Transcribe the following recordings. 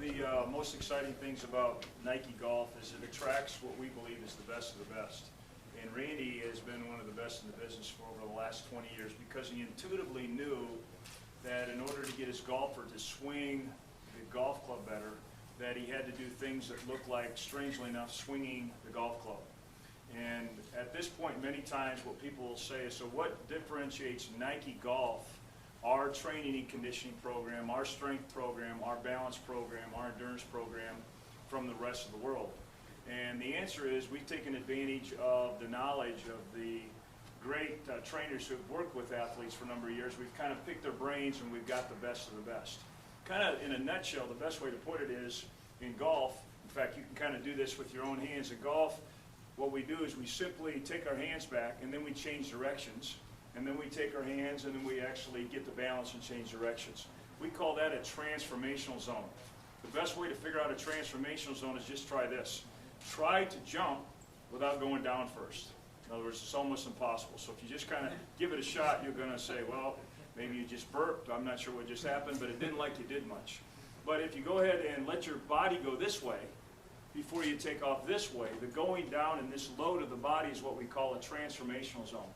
of the most exciting things about Nike Golf is it attracts what we believe is the best of the best. And Randy has been one of the best in the business for over the last 20 years because he intuitively knew that in order to get his golfer to swing the golf club better, that he had to do things that look like, strangely enough, swinging the golf club. And at this point, many times what people will say is, so what differentiates Nike Golf, our training and conditioning program, our strength program, our balance program, our endurance program, from the rest of the world? And the answer is we've taken advantage of the knowledge of the great trainers who have worked with athletes for a number of years. We've kind of picked their brains and we've got the best of the best. Kind of in a nutshell, the best way to put it is in golf, in fact you can kind of do this with your own hands. In golf, what we do is we simply take our hands back and then we change directions, and then we take our hands and then we actually get the balance and change directions. We call that a transformational zone. The best way to figure out a transformational zone is just try this. Try to jump without going down first. In other words, it's almost impossible. So if you just kind of give it a shot, you're going to say, well, maybe you just burped. I'm not sure what just happened, but it didn't like you did much. But if you go ahead and let your body go this way before you take off this way, the going down and this load of the body is what we call a transformational zone.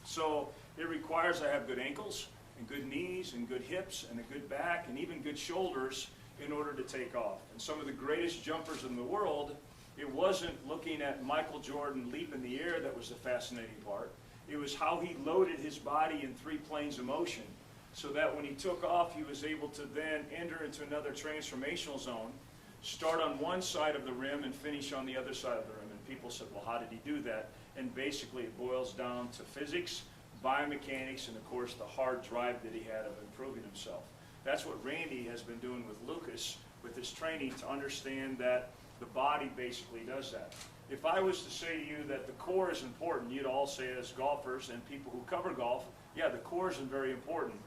So it requires I have good ankles and good knees and good hips and a good back and even good shoulders in order to take off. And some of the greatest jumpers in the world, it wasn't looking at Michael Jordan leap in the air that was the fascinating part. It was how he loaded his body in 3 planes of motion so that when he took off, he was able to then enter into another transformational zone, start on one side of the rim and finish on the other side of the rim. And people said, well, how did he do that? And basically it boils down to physics, biomechanics, and of course the hard drive that he had of improving himself. That's what Randy has been doing with Lucas, with his training, to understand that the body basically does that. If I was to say to you that the core is important, you'd all say as golfers and people who cover golf, yeah, the core is very important.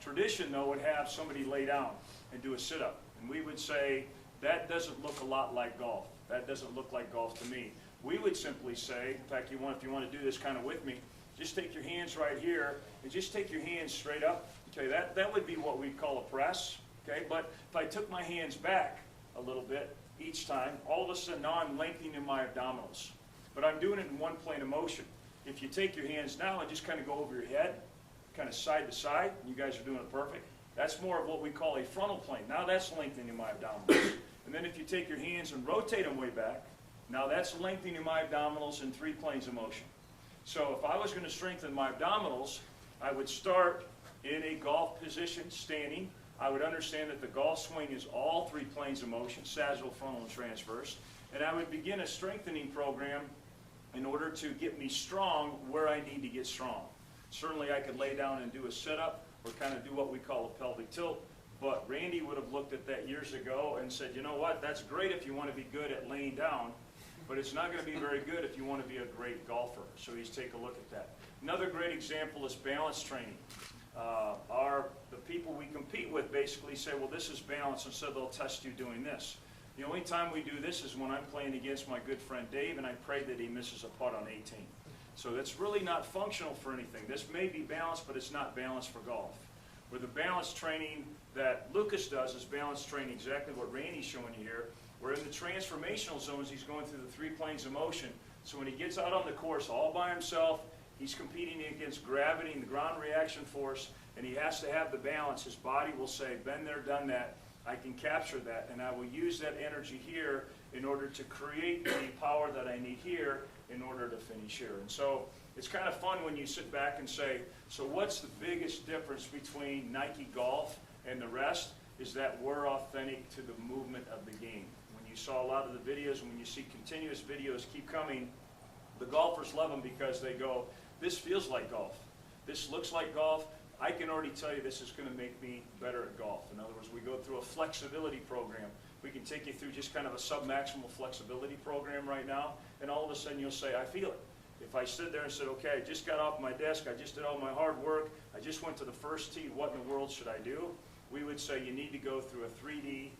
Tradition, though, would have somebody lay down and do a sit-up. And we would say, that doesn't look a lot like golf. That doesn't look like golf to me. We would simply say, in fact, if you want to do this kind of with me, just take your hands right here and just take your hands straight up. Okay, that would be what we call a press. Okay, but if I took my hands back a little bit each time, all of a sudden now I'm lengthening my abdominals. But I'm doing it in one plane of motion. If you take your hands now and just kind of go over your head, kind of side to side, you guys are doing it perfect. That's more of what we call a frontal plane. Now that's lengthening my abdominals. And then if you take your hands and rotate them way back, now that's lengthening my abdominals in 3 planes of motion. So if I was going to strengthen my abdominals, I would start in a golf position, standing. I would understand that the golf swing is all 3 planes of motion, sagittal, frontal, and transverse. And I would begin a strengthening program in order to get me strong where I need to get strong. Certainly I could lay down and do a sit-up or kind of do what we call a pelvic tilt. But Randy would have looked at that years ago and said, you know what, that's great if you want to be good at laying down, but it's not going to be very good if you want to be a great golfer. So he's take a look at that. Another great example is balance training. The people we compete with basically say, well, this is balance, and so they'll test you doing this. The only time we do this is when I'm playing against my good friend Dave, and I pray that he misses a putt on 18. So that's really not functional for anything. This may be balance, but it's not balance for golf. Where the balance training that Lucas does is balance training, exactly what Randy's showing you here. Where in the transformational zones, he's going through the 3 planes of motion. So when he gets out on the course all by himself, he's competing against gravity and the ground reaction force, and he has to have the balance. His body will say, been there, done that. I can capture that, and I will use that energy here in order to create the power that I need here in order to finish here. And so it's kind of fun when you sit back and say, so what's the biggest difference between Nike Golf and the rest? Is that we're authentic to the movement of the game. When you saw a lot of the videos, and when you see continuous videos keep coming, the golfers love them because they go, this feels like golf. This looks like golf. I can already tell you this is going to make me better at golf. In other words, we go through a flexibility program. We can take you through just kind of a sub-maximal flexibility program right now, and all of a sudden you'll say, I feel it. If I stood there and said, okay, I just got off my desk, I just did all my hard work, I just went to the first tee, what in the world should I do? We would say you need to go through a 3D,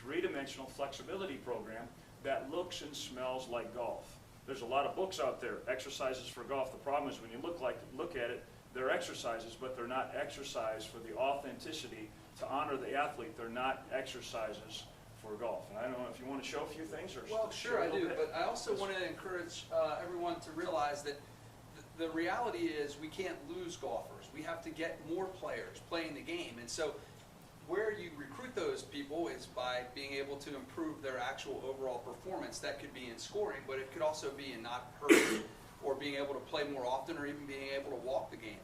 3-dimensional flexibility program that looks and smells like golf. There's a lot of books out there, exercises for golf. The problem is when you look at it, they're exercises, but they're not exercise for the authenticity to honor the athlete. They're not exercises for golf. And I don't know if you want to show a few things or Well, share sure a I little do, bit. but I also want to encourage everyone to realize that the reality is we can't lose golfers. We have to get more players playing the game. And so where you recruit those people is by being able to improve their actual overall performance. That could be in scoring, but it could also be in not hurting or being able to play more often or even being able to walk the game.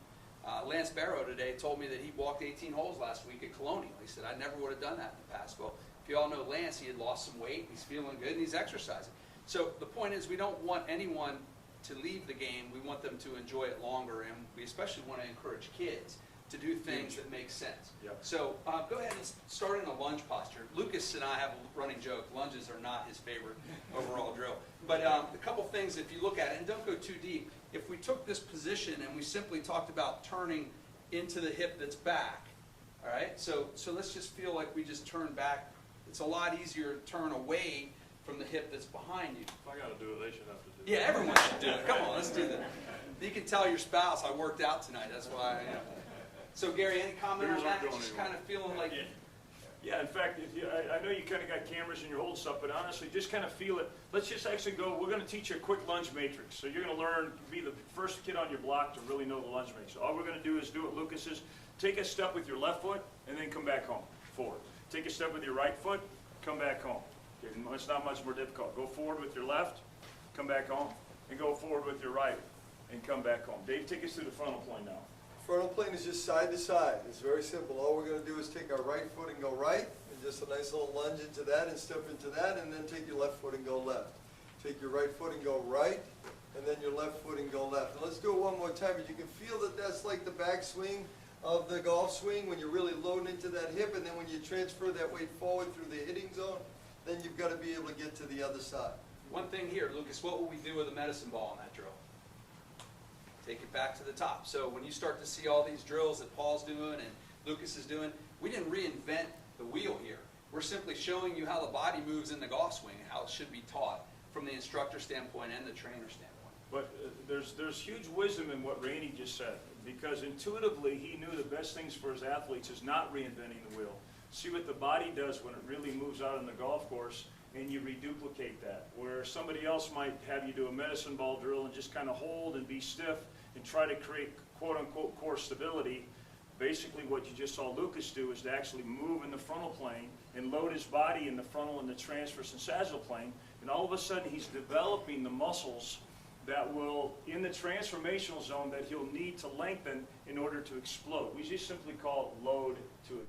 Lance Barrow today told me that he walked 18 holes last week at Colonial. He said, I never would have done that in the past. Well, if you all know Lance, he had lost some weight, he's feeling good, and he's exercising. So the point is we don't want anyone to leave the game. We want them to enjoy it longer, and we especially want to encourage kids to do things that make sense. Yep. So go ahead and start in a lunge posture. Lucas and I have a running joke. Lunges are not his favorite overall drill. But a couple things, if you look at it, and don't go too deep, if we took this position and we simply talked about turning into the hip that's back, all right? So let's just feel like we just turn back. It's a lot easier to turn away from the hip that's behind you. If I got to do it, they should have to do it. Yeah, everyone should do it. Come on, let's do that. You can tell your spouse I worked out tonight. That's why I am. So Gary, any comment on Fingers that? aren't going Just anywhere. kind of feeling like Yeah, in fact, I know you kind of got cameras and you're holding stuff, but honestly, just kind of feel it. Let's just actually go, we're going to teach you a quick lunge matrix. So you're going to learn, be the first kid on your block to really know the lunge matrix. So all we're going to do is do what Lucas is, take a step with your left foot and then come back home, forward. Take a step with your right foot, come back home. Okay, it's not much more difficult. Go forward with your left, come back home, and go forward with your right and come back home. Dave, take us through the frontal plane now. Frontal plane is just side to side. It's very simple. All we're going to do is take our right foot and go right, and just a nice little lunge into that and step into that, and then take your left foot and go left. Take your right foot and go right, and then your left foot and go left. And let's do it one more time. You can feel that that's like the backswing of the golf swing when you're really loading into that hip, and then when you transfer that weight forward through the hitting zone, then you've got to be able to get to the other side. one thing here, Lucas, what will we do with a medicine ball in that drill? Take it back to the top. So when you start to see all these drills that Paul's doing and Lucas is doing, we didn't reinvent the wheel here. We're simply showing you how the body moves in the golf swing, how it should be taught from the instructor standpoint and the trainer standpoint. But there's huge wisdom in what Randy just said, because intuitively he knew the best things for his athletes is not reinventing the wheel. See what the body does when it really moves out on the golf course, and you reduplicate that. Where somebody else might have you do a medicine ball drill and just kind of hold and be stiff and try to create quote-unquote core stability. Basically what you just saw Lucas do is to actually move in the frontal plane and load his body in the frontal and the transverse and sagittal plane, and all of a sudden he's developing the muscles that will, in the transformational zone, that he'll need to lengthen in order to explode. We just simply call it load to